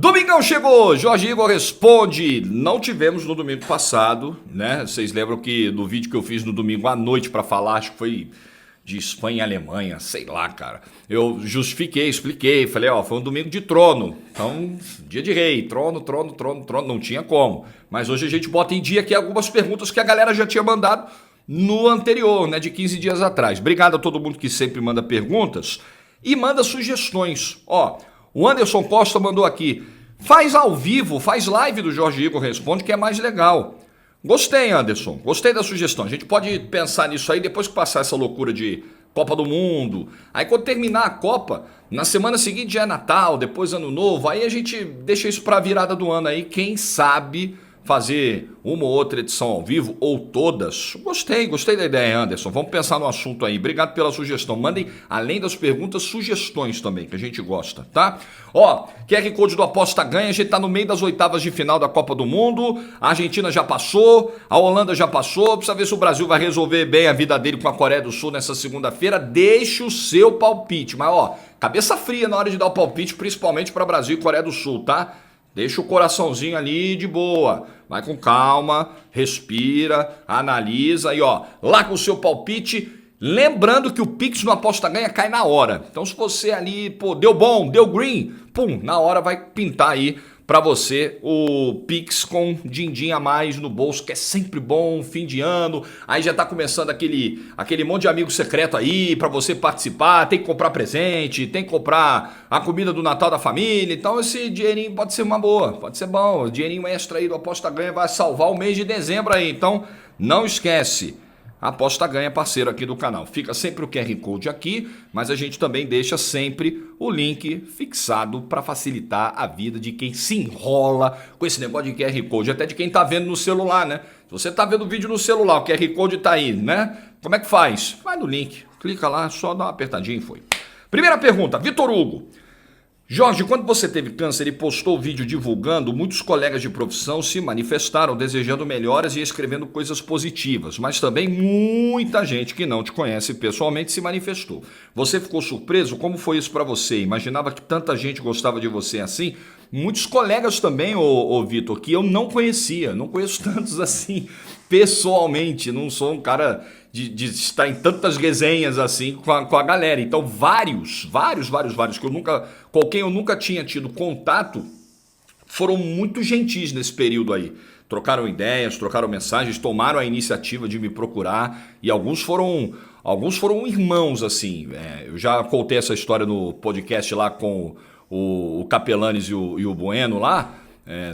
Domingão chegou, Jorge Igor responde. Não tivemos no domingo passado, né? Vocês lembram que no vídeo que eu fiz no domingo à noite pra falar, acho que foi de Espanha e Alemanha, sei lá, cara. Eu justifiquei, expliquei, falei, ó, foi um domingo de trono. Então, dia de rei, trono, não tinha como. Mas hoje a gente bota em dia aqui algumas perguntas que a galera já tinha mandado no anterior, né, de 15 dias atrás. Obrigado a todo mundo que sempre manda perguntas e manda sugestões. Ó, o Anderson Costa mandou aqui, faz ao vivo, faz live do Jorge Igor Responde, que é mais legal. Gostei, Anderson, gostei da sugestão. A gente pode pensar nisso aí depois que passar essa loucura de Copa do Mundo. Aí quando terminar a Copa, na semana seguinte já é Natal, depois Ano Novo, aí a gente deixa isso pra virada do ano aí, quem sabe fazer uma ou outra edição ao vivo, ou todas. Gostei da ideia, Anderson. Vamos pensar no assunto aí. Obrigado pela sugestão. Mandem, além das perguntas, sugestões também, que a gente gosta, tá? Ó, QR Code do Aposta Ganha, a gente tá no meio das oitavas de final da Copa do Mundo, a Argentina já passou, a Holanda já passou, precisa ver se o Brasil vai resolver bem a vida dele com a Coreia do Sul nessa segunda-feira. Deixe o seu palpite, mas ó, cabeça fria na hora de dar o palpite, principalmente para Brasil e Coreia do Sul, tá? Deixa o coraçãozinho ali de boa, vai com calma, respira, analisa e ó, lá com o seu palpite, lembrando que o Pix no Aposta Ganha cai na hora. Então se você ali, pô, deu bom, deu green, pum, na hora vai pintar aí pra você o Pix com din-din a mais no bolso, que é sempre bom, fim de ano, aí já tá começando aquele monte de amigo secreto aí pra você participar, tem que comprar presente, tem que comprar a comida do Natal da família, então esse dinheirinho pode ser uma boa, pode ser bom, o dinheirinho extra aí do Aposta Ganha vai salvar o mês de dezembro aí, então não esquece. Aposta Ganha, parceiro aqui do canal. Fica sempre o QR Code aqui, mas a gente também deixa sempre o link fixado para facilitar a vida de quem se enrola com esse negócio de QR Code, até de quem tá vendo no celular, né? Se você tá vendo o vídeo no celular, o QR Code tá aí, né? Como é que faz? Vai no link, clica lá, só dá uma apertadinha e foi. Primeira pergunta, Vitor Hugo. Jorge, quando você teve câncer e postou o vídeo divulgando, muitos colegas de profissão se manifestaram desejando melhoras e escrevendo coisas positivas, mas também muita gente que não te conhece pessoalmente se manifestou. Você ficou surpreso? Como foi isso para você? Imaginava que tanta gente gostava de você assim? Muitos colegas também, ô Vitor, que eu não conhecia, não conheço tantos assim pessoalmente, não sou um cara de estar em tantas resenhas assim com a galera. Então vários com quem eu nunca tinha tido contato foram muito gentis nesse período aí. Trocaram ideias, trocaram mensagens, tomaram a iniciativa de me procurar e alguns foram irmãos assim. Eu já contei essa história no podcast lá com o Capelanes e o Bueno lá,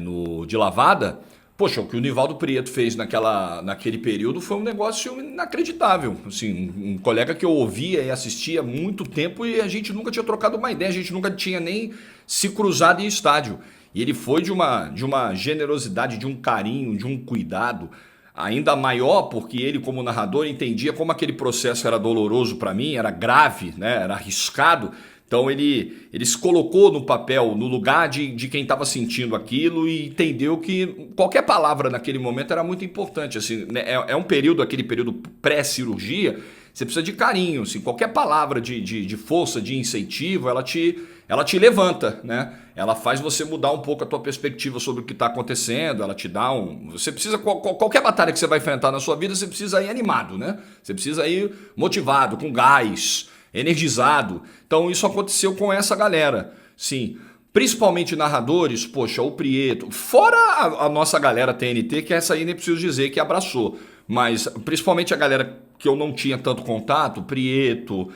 no De Lavada. Poxa, o que o Nivaldo Prieto fez naquele período foi um negócio inacreditável. Assim, um colega que eu ouvia e assistia há muito tempo e a gente nunca tinha trocado uma ideia, a gente nunca tinha nem se cruzado em estádio. E ele foi de uma generosidade, de um carinho, de um cuidado ainda maior, porque ele, como narrador, entendia como aquele processo era doloroso para mim, era grave, né? Era arriscado. Então ele se colocou no papel, no lugar de quem estava sentindo aquilo e entendeu que qualquer palavra naquele momento era muito importante. Assim, né? Aquele período pré-cirurgia, você precisa de carinho. Assim, qualquer palavra de força, de incentivo, ela te levanta, né? Ela faz você mudar um pouco a tua perspectiva sobre o que está acontecendo, ela te dá Você precisa, qualquer batalha que você vai enfrentar na sua vida, você precisa ir animado, né? Você precisa ir motivado, com gás, energizado. Então isso aconteceu com essa galera, sim. Principalmente narradores, poxa, o Prieto, fora a nossa galera TNT, que essa aí nem preciso dizer que abraçou, mas principalmente a galera que eu não tinha tanto contato, o Prieto,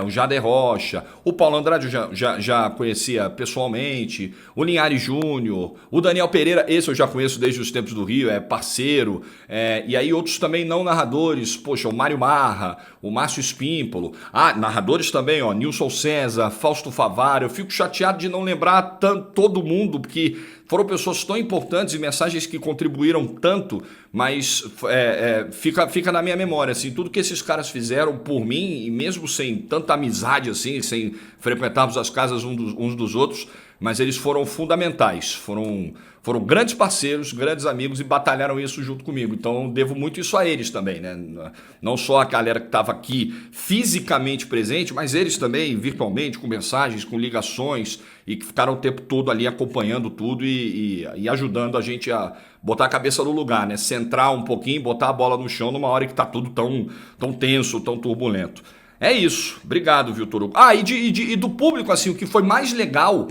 o Jader Rocha, o Paulo Andrade eu já conhecia pessoalmente, o Linhares Júnior, o Daniel Pereira, esse eu já conheço desde os tempos do Rio, é parceiro, e aí outros também não narradores, poxa, o Mário Marra, o Márcio Espímpolo, narradores também, ó, Nilson César, Fausto Favaro, eu fico chateado de não lembrar todo mundo, porque foram pessoas tão importantes e mensagens que contribuíram tanto, mas fica na minha memória, assim, tudo que esses caras fizeram por mim, e mesmo sem tanta amizade assim, sem frequentarmos as casas uns dos outros, mas eles foram fundamentais, foram grandes parceiros, grandes amigos e batalharam isso junto comigo. Então eu devo muito isso a eles também, né? Não só a galera que estava aqui fisicamente presente, mas eles também virtualmente, com mensagens, com ligações e que ficaram o tempo todo ali acompanhando tudo e ajudando a gente a botar a cabeça no lugar, né? Centrar um pouquinho, botar a bola no chão numa hora que tá tudo tão tenso, tão turbulento. É isso. Obrigado, Vitor Hugo. E do público, assim, o que foi mais legal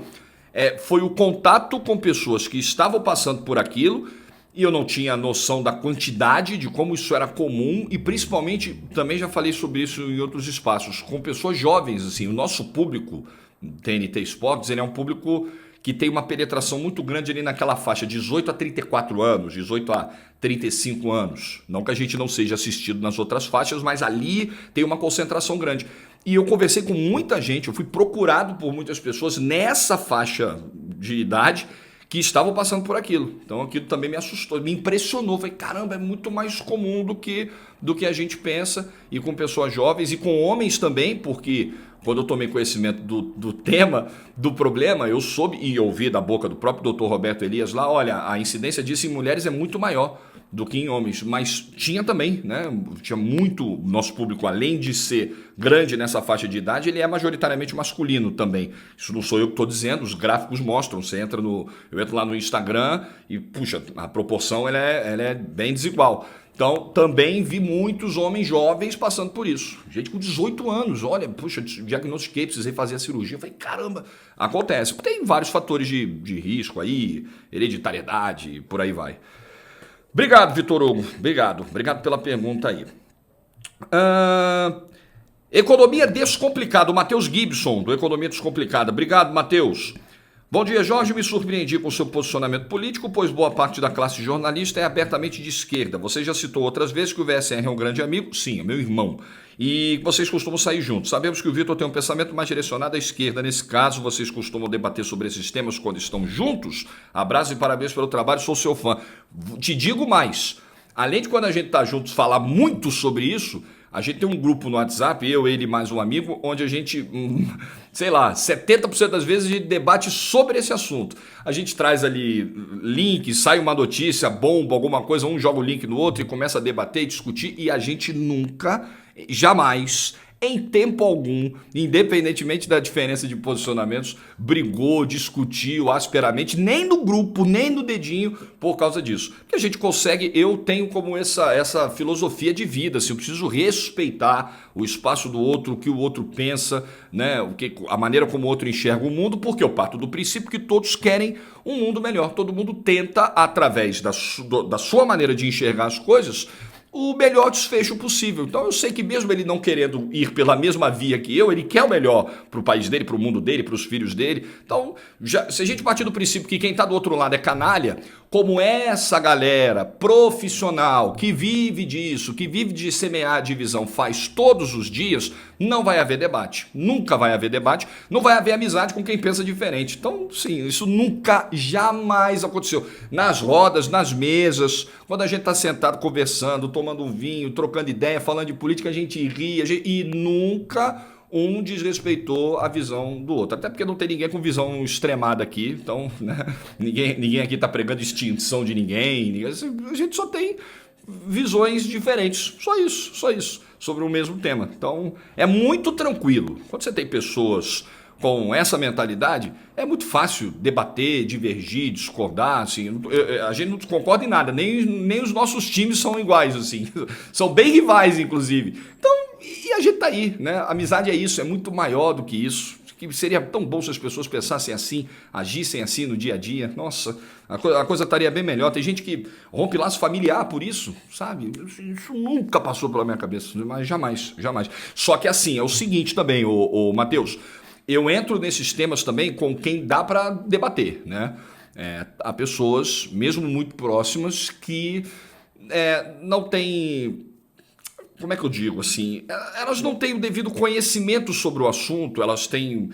foi o contato com pessoas que estavam passando por aquilo e eu não tinha noção da quantidade, de como isso era comum e principalmente, também já falei sobre isso em outros espaços, com pessoas jovens, assim, o nosso público TNT Esportes, ele é um público que tem uma penetração muito grande ali naquela faixa, 18 a 34 anos, 18 a 35 anos. Não que a gente não seja assistido nas outras faixas, mas ali tem uma concentração grande. E eu conversei com muita gente, eu fui procurado por muitas pessoas nessa faixa de idade que estavam passando por aquilo. Então aquilo também me assustou, me impressionou. Falei, caramba, é muito mais comum do que a gente pensa, e com pessoas jovens e com homens também, porque quando eu tomei conhecimento do tema, do problema, eu soube e ouvi da boca do próprio Dr. Roberto Elias lá, olha, a incidência disso em mulheres é muito maior do que em homens, mas tinha também, né? Tinha muito, nosso público, além de ser grande nessa faixa de idade, ele é majoritariamente masculino também. Isso não sou eu que estou dizendo, os gráficos mostram. Eu entro lá no Instagram e, puxa, a proporção ela é bem desigual. Então, também vi muitos homens jovens passando por isso. Gente com 18 anos, olha, puxa, diagnostiquei, precisei fazer a cirurgia. Falei, caramba, acontece. Tem vários fatores de risco aí, hereditariedade, por aí vai. Obrigado, Vitor Hugo. Obrigado pela pergunta aí. Economia Descomplicada, o Matheus Gibson, do Economia Descomplicada. Obrigado, Matheus. Bom dia, Jorge. Me surpreendi com seu posicionamento político, pois boa parte da classe jornalista é abertamente de esquerda. Você já citou outras vezes que o VSR é um grande amigo. Sim, é meu irmão. E vocês costumam sair juntos. Sabemos que o Vitor tem um pensamento mais direcionado à esquerda. Nesse caso, vocês costumam debater sobre esses temas quando estão juntos? Abraço e parabéns pelo trabalho, sou seu fã. Te digo mais. Além de quando a gente está juntos falar muito sobre isso, a gente tem um grupo no WhatsApp, eu, ele e mais um amigo, onde a gente, sei lá, 70% das vezes a gente debate sobre esse assunto. A gente traz ali links, sai uma notícia, bomba, alguma coisa, um joga o link no outro e começa a debater e discutir, e a gente nunca, jamais, em tempo algum, independentemente da diferença de posicionamentos, brigou, discutiu asperamente, nem no grupo, nem no dedinho, por causa disso. Porque a gente consegue, eu tenho como essa filosofia de vida, assim, eu preciso respeitar o espaço do outro, o que o outro pensa, né, a maneira como o outro enxerga o mundo, porque eu parto do princípio que todos querem um mundo melhor, todo mundo tenta, através da sua maneira de enxergar as coisas, o melhor desfecho possível. Então eu sei que mesmo ele não querendo ir pela mesma via que eu, ele quer o melhor para o país dele, para o mundo dele, para os filhos dele. Então, se a gente partir do princípio que quem está do outro lado é canalha, como essa galera profissional que vive disso, que vive de semear a divisão faz todos os dias, não vai haver debate. Nunca vai haver debate, não vai haver amizade com quem pensa diferente. Então, sim, isso nunca, jamais aconteceu. Nas rodas, nas mesas, quando a gente está sentado conversando, tomando um vinho, trocando ideia, falando de política, a gente ri, e nunca um desrespeitou a visão do outro. Até porque não tem ninguém com visão extremada aqui, então, né, ninguém aqui está pregando extinção de ninguém, a gente só tem visões diferentes, só isso, sobre o mesmo tema. Então, é muito tranquilo. Quando você tem pessoas com essa mentalidade, é muito fácil debater, divergir, discordar, assim, a gente não concorda em nada, nem os nossos times são iguais, assim, são bem rivais, inclusive. Então, e a gente tá aí, né? A amizade é isso, é muito maior do que isso. Que seria tão bom se as pessoas pensassem assim, agissem assim no dia a dia. Nossa, a coisa estaria bem melhor. Tem gente que rompe laço familiar por isso, sabe? Isso nunca passou pela minha cabeça, mas jamais. Só que assim, é o seguinte também, o Matheus, eu entro nesses temas também com quem dá para debater, né? Há pessoas, mesmo muito próximas, que não têm... Como é que eu digo assim? Elas não têm o devido conhecimento sobre o assunto, elas têm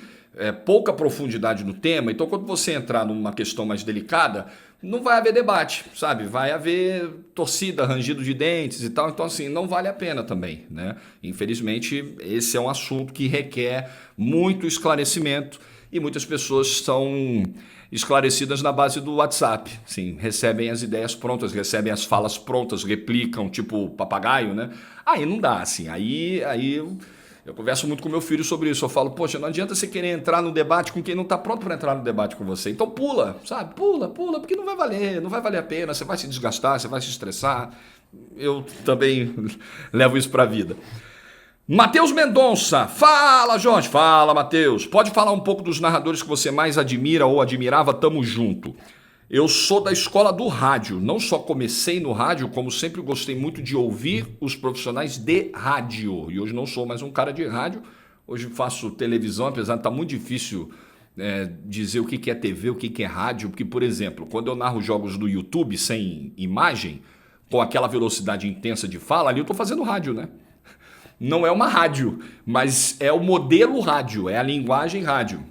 pouca profundidade no tema, então quando você entrar numa questão mais delicada, não vai haver debate, sabe? Vai haver torcida, rangido de dentes e tal, então assim, não vale a pena também, né? Infelizmente, esse é um assunto que requer muito esclarecimento e muitas pessoas são esclarecidas na base do WhatsApp. Sim, recebem as ideias prontas, recebem as falas prontas, replicam, tipo papagaio, né? Aí não dá, assim. Aí eu converso muito com meu filho sobre isso. Eu falo, poxa, não adianta você querer entrar no debate com quem não está pronto para entrar no debate com você. Então pula, sabe? Pula, porque não vai valer a pena. Você vai se desgastar, você vai se estressar. Eu também levo isso para a vida. Matheus Mendonça, fala Jorge, fala Matheus. Pode falar um pouco dos narradores que você mais admira ou admirava? Tamo junto. Eu sou da escola do rádio, não só comecei no rádio, como sempre gostei muito de ouvir os profissionais de rádio. E hoje não sou mais um cara de rádio, hoje faço televisão, apesar de estar muito difícil dizer o que é TV, o que é rádio, porque, por exemplo, quando eu narro jogos do YouTube sem imagem, com aquela velocidade intensa de fala, ali eu estou fazendo rádio, né? Não é uma rádio, mas é o modelo rádio, é a linguagem rádio.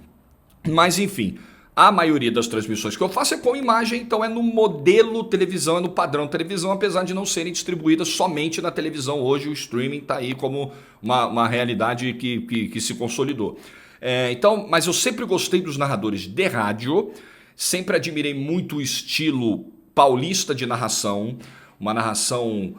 Mas enfim, a maioria das transmissões que eu faço é com imagem, então é no modelo televisão, é no padrão televisão, apesar de não serem distribuídas somente na televisão. Hoje o streaming está aí como uma realidade que se consolidou. Então, mas eu sempre gostei dos narradores de rádio, sempre admirei muito o estilo paulista de narração, uma narração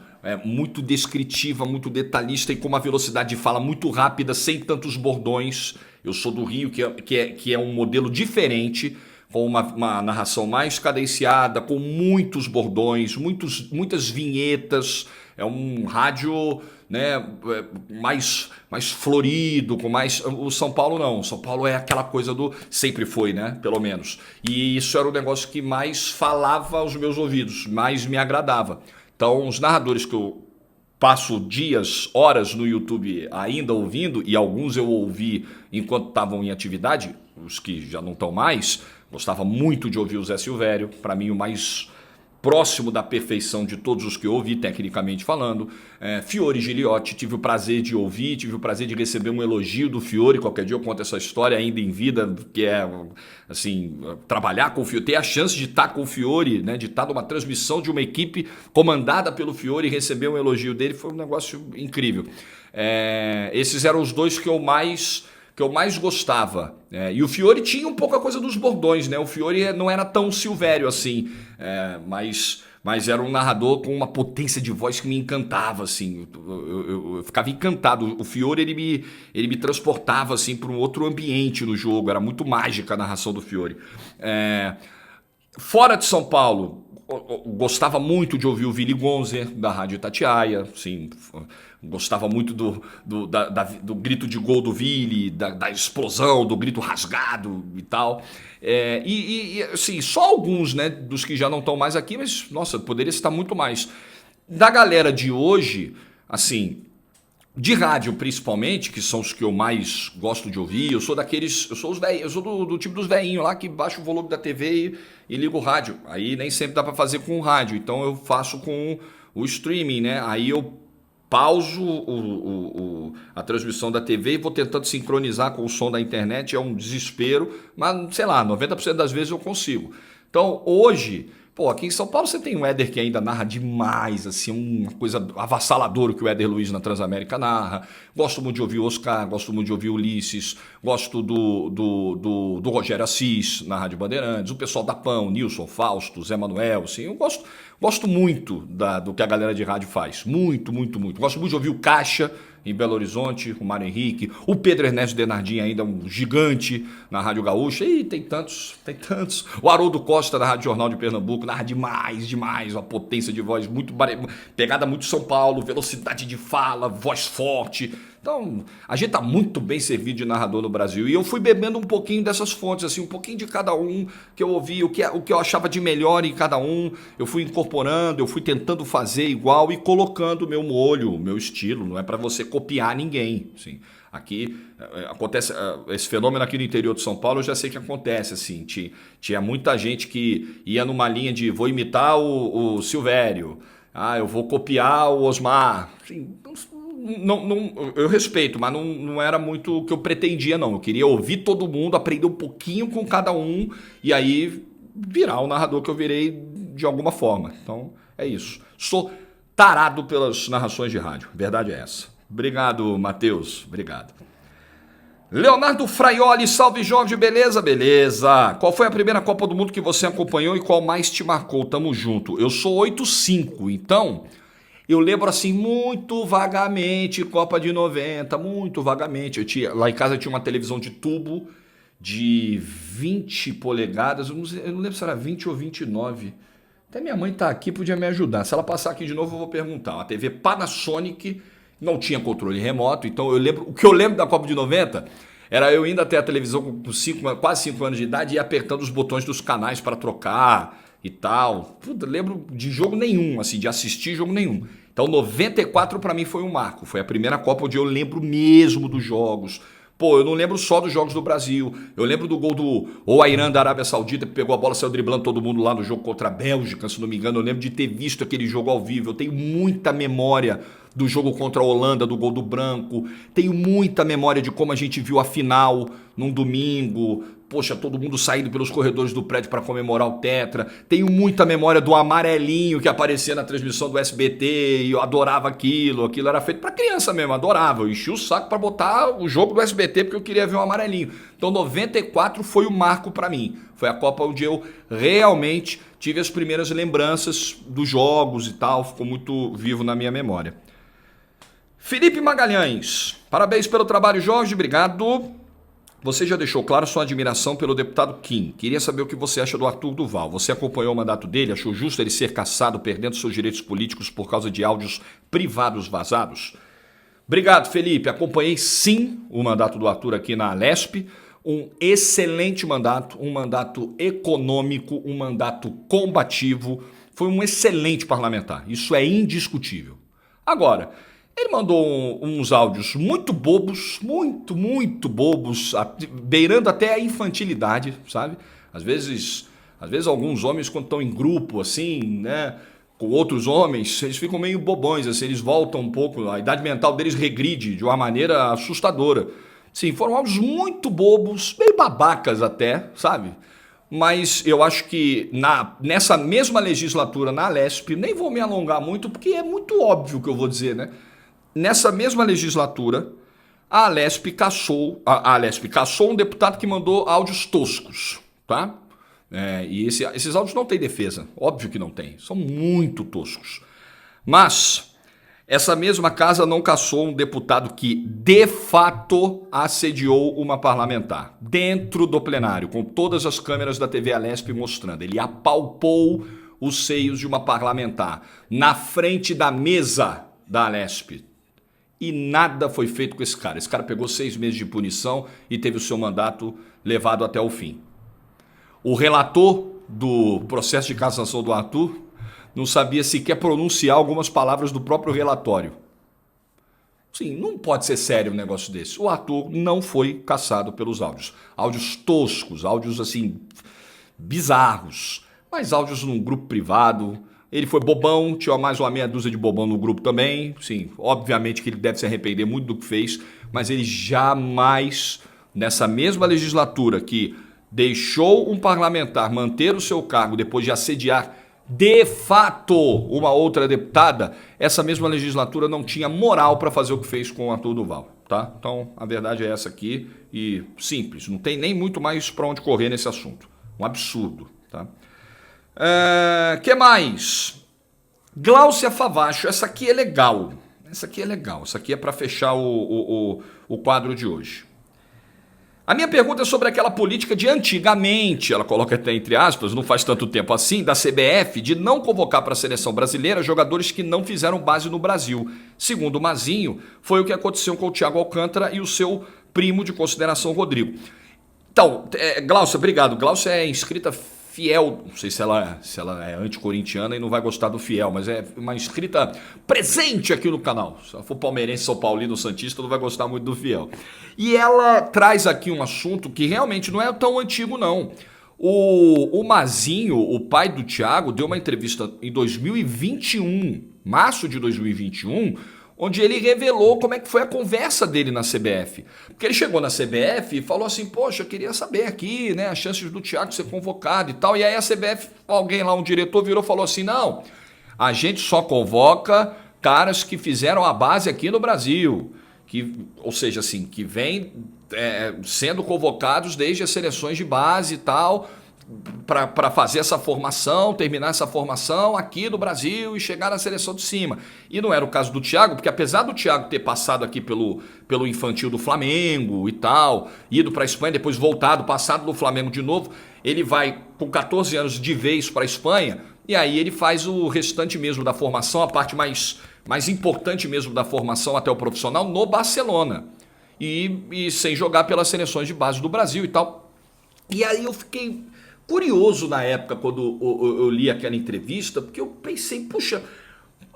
muito descritiva, muito detalhista e com uma velocidade de fala muito rápida, sem tantos bordões. Eu sou do Rio, que é um modelo diferente, com uma narração mais cadenciada, com muitos bordões, muitas vinhetas. É um rádio, né, mais florido, com mais... O São Paulo não. O São Paulo é aquela coisa do... Sempre foi, né? Pelo menos. E isso era o negócio que mais falava aos meus ouvidos, mais me agradava. Então, os narradores que eu passo dias, horas no YouTube ainda ouvindo, e alguns eu ouvi enquanto estavam em atividade, os que já não estão mais, gostava muito de ouvir o Zé Silvério, para mim o mais próximo da perfeição de todos os que eu ouvi, tecnicamente falando. Fiore Giliotti, tive o prazer de ouvir, tive o prazer de receber um elogio do Fiore. Qualquer dia eu conto essa história ainda em vida, que é assim, trabalhar com o Fiore, ter a chance de estar com o Fiore, né, de estar numa transmissão de uma equipe comandada pelo Fiore e receber um elogio dele, foi um negócio incrível. Esses eram os dois que eu mais gostava. E o Fiore tinha um pouco a coisa dos bordões, né? O Fiore não era tão Silvério assim, mas era um narrador com uma potência de voz que me encantava, assim. Eu ficava encantado. O Fiore, ele me transportava assim, para um outro ambiente no jogo. Era muito mágica a narração do Fiore. Fora de São Paulo, gostava muito de ouvir o Willy Gonzer, da Rádio Itatiaia, sim, gostava muito do grito de gol do Willy, da explosão, do grito rasgado e tal. Assim, só alguns, né, dos que já não estão mais aqui, mas, nossa, poderia citar muito mais. Da galera de hoje, assim, de rádio principalmente, que são os que eu mais gosto de ouvir, eu sou os velhos, eu sou do tipo dos velhinhos lá que baixa o volume da TV e liga o rádio. Aí nem sempre dá para fazer com o rádio, então eu faço com o streaming, né? Aí eu pauso a transmissão da TV e vou tentando sincronizar com o som da internet, é um desespero, mas sei lá, 90% das vezes eu consigo. Então hoje... aqui em São Paulo você tem o Éder que ainda narra demais, assim, uma coisa avassaladora que o Éder Luiz na Transamérica narra. Gosto muito de ouvir o Oscar, gosto muito de ouvir o Ulisses, gosto do Rogério Assis na Rádio Bandeirantes, o pessoal da PAN, Nilson, Fausto, Zé Manuel, assim, eu gosto muito do que a galera de rádio faz, muito, muito, muito. Gosto muito de ouvir o Caixa em Belo Horizonte, o Mário Henrique, o Pedro Ernesto Denardim ainda um gigante na Rádio Gaúcha, e tem tantos, o Haroldo Costa da Rádio Jornal de Pernambuco, narra demais, uma potência de voz, pegada muito São Paulo, velocidade de fala, voz forte. Então, a gente tá muito bem servido de narrador no Brasil, e eu fui bebendo um pouquinho dessas fontes, assim, um pouquinho de cada um que eu ouvi, o que eu achava de melhor em cada um, eu fui incorporando, eu fui tentando fazer igual e colocando o meu molho, o meu estilo. Não é para você copiar ninguém, assim. Aqui acontece esse fenômeno aqui no interior de São Paulo, eu já sei que acontece, assim, tinha muita gente que ia numa linha de vou imitar o Silvério, eu vou copiar o Osmar, assim, não, eu respeito, mas não era muito o que eu pretendia, não. Eu queria ouvir todo mundo, aprender um pouquinho com cada um e aí virar o narrador que eu virei de alguma forma. Então é isso. Sou tarado pelas narrações de rádio, verdade é essa. Obrigado, Matheus, obrigado. Leonardo Fraioli, salve Jorge, beleza? Beleza. Qual foi a primeira Copa do Mundo que você acompanhou e qual mais te marcou? Tamo junto. Eu sou 85, então eu lembro assim muito vagamente Copa de 90, muito vagamente. Lá em casa tinha uma televisão de tubo de 20 polegadas, eu não lembro se era 20 ou 29. Até minha mãe tá aqui, podia me ajudar. Se ela passar aqui de novo, eu vou perguntar. Uma TV Panasonic, não tinha controle remoto, então eu lembro, o que eu lembro da Copa de 90 era eu indo até a televisão com quase 5 anos de idade e apertando os botões dos canais para trocar e tal. Puta, lembro de jogo nenhum, assim, de assistir jogo nenhum. Então 94 para mim foi um marco, foi a primeira Copa onde eu lembro mesmo dos jogos. Pô, eu não lembro só dos jogos do Brasil. Eu lembro do gol do Oairan da Arábia Saudita, que pegou a bola, saiu driblando todo mundo lá no jogo contra a Bélgica, se não me engano. Eu lembro de ter visto aquele jogo ao vivo. Eu tenho muita memória do jogo contra a Holanda, do gol do Branco. Tenho muita memória de como a gente viu a final num domingo. Poxa, todo mundo saindo pelos corredores do prédio para comemorar o Tetra. Tenho muita memória do amarelinho que aparecia na transmissão do SBT e eu adorava aquilo. Aquilo era feito para criança mesmo, adorava. Eu enchi o saco para botar o jogo do SBT porque eu queria ver o amarelinho. Então 94 foi o marco para mim. Foi a Copa onde eu realmente tive as primeiras lembranças dos jogos e tal. Ficou muito vivo na minha memória. Felipe Magalhães, parabéns pelo trabalho, Jorge, obrigado. Você já deixou claro sua admiração pelo deputado Kim. Queria saber o que você acha do Arthur Duval. Você acompanhou o mandato dele? Achou justo ele ser cassado, perdendo seus direitos políticos por causa de áudios privados vazados? Obrigado, Felipe. Acompanhei sim o mandato do Arthur aqui na Alesp. Um excelente mandato, um mandato econômico, um mandato combativo. Foi um excelente parlamentar. Isso é indiscutível. Agora, ele mandou uns áudios muito bobos, muito bobos, beirando até a infantilidade, sabe? Às vezes alguns homens quando estão em grupo, assim, né, com outros homens, eles ficam meio bobões, assim, eles voltam um pouco, a idade mental deles regride de uma maneira assustadora. Sim, foram áudios muito bobos, meio babacas até, sabe? Mas eu acho que nessa mesma legislatura, na Alesp, nem vou me alongar muito, porque é muito óbvio o que eu vou dizer, né? Nessa mesma legislatura, a Alesp cassou um deputado que mandou áudios toscos, tá? E esses áudios não têm defesa, óbvio que não tem, são muito toscos. Mas essa mesma casa não cassou um deputado que de fato assediou uma parlamentar, dentro do plenário, com todas as câmeras da TV Alesp mostrando. Ele apalpou os seios de uma parlamentar na frente da mesa da Alesp. E nada foi feito com esse cara. Esse cara pegou 6 meses de punição e teve o seu mandato levado até o fim. O relator do processo de cassação do Arthur não sabia sequer pronunciar algumas palavras do próprio relatório. Sim, não pode ser sério um negócio desse. O Arthur não foi cassado pelos áudios. Áudios toscos, áudios assim, bizarros. Mas áudios num grupo privado. Ele foi bobão, tinha mais uma meia dúzia de bobão no grupo também. Sim, obviamente que ele deve se arrepender muito do que fez, mas ele jamais, nessa mesma legislatura que deixou um parlamentar manter o seu cargo depois de assediar de fato uma outra deputada, essa mesma legislatura não tinha moral para fazer o que fez com o Arthur Duval, tá? Então a verdade é essa aqui e simples, não tem nem muito mais para onde correr nesse assunto. Um absurdo, tá? Que mais? Gláucia Favacho, essa aqui é legal. Essa aqui é para fechar o quadro de hoje. A minha pergunta é sobre aquela política de antigamente, ela coloca até entre aspas, não faz tanto tempo assim, da CBF, de não convocar para a seleção brasileira jogadores que não fizeram base no Brasil. Segundo o Mazinho, foi o que aconteceu com o Thiago Alcântara e o seu primo de consideração, Rodrigo. Então, Gláucia, obrigado. Gláucia é inscrita fiel, não sei se ela é anticorintiana e não vai gostar do fiel, mas é uma inscrita presente aqui no canal. Se ela for palmeirense, São Paulino, Santista, não vai gostar muito do fiel. E ela traz aqui um assunto que realmente não é tão antigo, não. O Mazinho, o pai do Thiago, deu uma entrevista em 2021, março de 2021, onde ele revelou como é que foi a conversa dele na CBF. Porque ele chegou na CBF e falou assim, poxa, eu queria saber aqui, né, as chances do Thiago ser convocado e tal. E aí a CBF, alguém lá, um diretor virou e falou assim, não, a gente só convoca caras que fizeram a base aqui no Brasil. Ou seja, assim, que vem sendo convocados desde as seleções de base e tal, para fazer essa formação, terminar essa formação aqui no Brasil e chegar na seleção de cima. E não era o caso do Thiago, porque apesar do Thiago ter passado aqui pelo infantil do Flamengo e tal, ido para a Espanha, depois voltado, passado do Flamengo de novo, ele vai com 14 anos de vez para a Espanha e aí ele faz o restante mesmo da formação, a parte mais importante mesmo da formação até o profissional no Barcelona. E sem jogar pelas seleções de base do Brasil e tal. E aí eu fiquei curioso na época quando eu li aquela entrevista, porque eu pensei, puxa,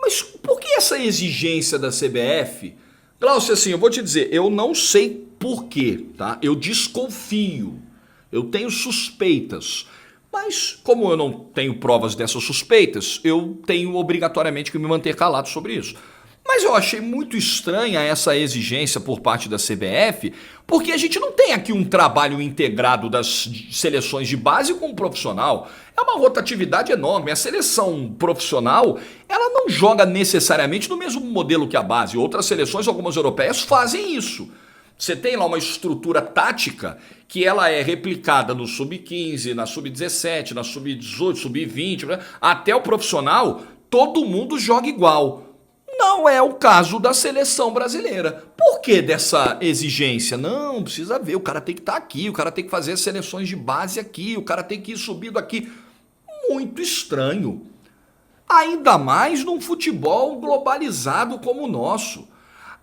mas por que essa exigência da CBF? Glaucio, assim, eu vou te dizer, eu não sei por quê, tá? Eu desconfio, eu tenho suspeitas, mas como eu não tenho provas dessas suspeitas, eu tenho obrigatoriamente que me manter calado sobre isso. Mas eu achei muito estranha essa exigência por parte da CBF, porque a gente não tem aqui um trabalho integrado das seleções de base com o profissional. É uma rotatividade enorme. A seleção profissional, ela não joga necessariamente no mesmo modelo que a base. Outras seleções, algumas europeias, fazem isso. Você tem lá uma estrutura tática que ela é replicada no sub-15, na sub-17, na sub-18, sub-20, até o profissional, todo mundo joga igual. Não é o caso da seleção brasileira. Por que dessa exigência? Não, precisa ver, o cara tem que estar aqui, o cara tem que fazer as seleções de base aqui, o cara tem que ir subindo aqui. Muito estranho. Ainda mais num futebol globalizado como o nosso.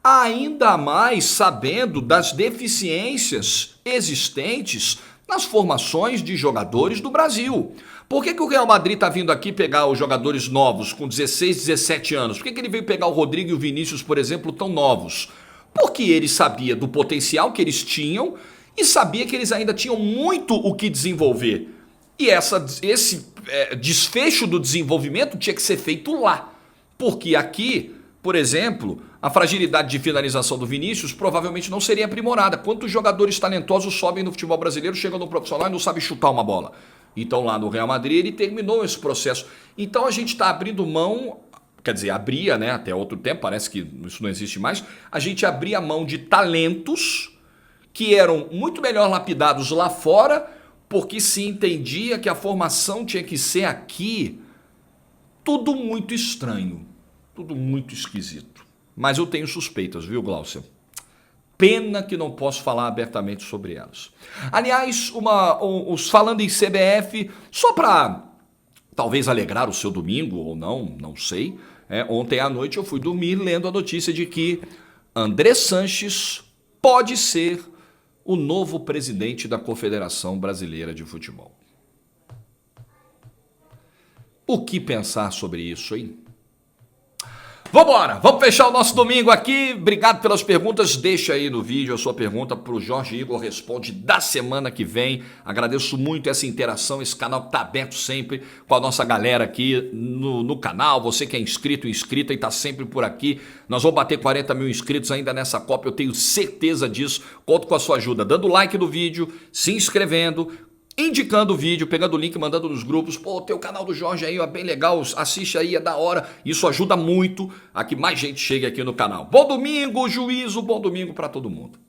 Ainda mais sabendo das deficiências existentes nas formações de jogadores do Brasil. Por que o Real Madrid está vindo aqui pegar os jogadores novos com 16, 17 anos? Por que ele veio pegar o Rodrigo e o Vinícius, por exemplo, tão novos? Porque ele sabia do potencial que eles tinham e sabia que eles ainda tinham muito o que desenvolver. E esse desfecho do desenvolvimento tinha que ser feito lá. Porque aqui, por exemplo, a fragilidade de finalização do Vinícius provavelmente não seria aprimorada. Quantos jogadores talentosos sobem no futebol brasileiro, chegam no profissional e não sabem chutar uma bola? Então lá no Real Madrid ele terminou esse processo. Então a gente está abrindo mão, quer dizer, abria, né, até outro tempo, parece que isso não existe mais, a gente abria mão de talentos que eram muito melhor lapidados lá fora, porque se entendia que a formação tinha que ser aqui. Tudo muito estranho, tudo muito esquisito. Mas eu tenho suspeitas, viu, Glaucio? Pena que não posso falar abertamente sobre elas. Aliás, falando em CBF, só para talvez alegrar o seu domingo ou não sei. Ontem à noite eu fui dormir lendo a notícia de que André Sanches pode ser o novo presidente da Confederação Brasileira de Futebol. O que pensar sobre isso, hein? Vambora, vamos fechar o nosso domingo aqui. Obrigado pelas perguntas. Deixa aí no vídeo a sua pergunta para o Jorge Igor Responde da semana que vem. Agradeço muito essa interação, esse canal que está aberto sempre com a nossa galera aqui no canal. Você que é inscrito e inscrita e está sempre por aqui. Nós vamos bater 40 mil inscritos ainda nessa Copa, eu tenho certeza disso. Conto com a sua ajuda, dando like no vídeo, se inscrevendo, indicando o vídeo, pegando o link, mandando nos grupos. Pô, tem o canal do Jorge aí, ó, bem legal, assiste aí, é da hora. Isso ajuda muito a que mais gente chegue aqui no canal. Bom domingo, juízo, bom domingo para todo mundo.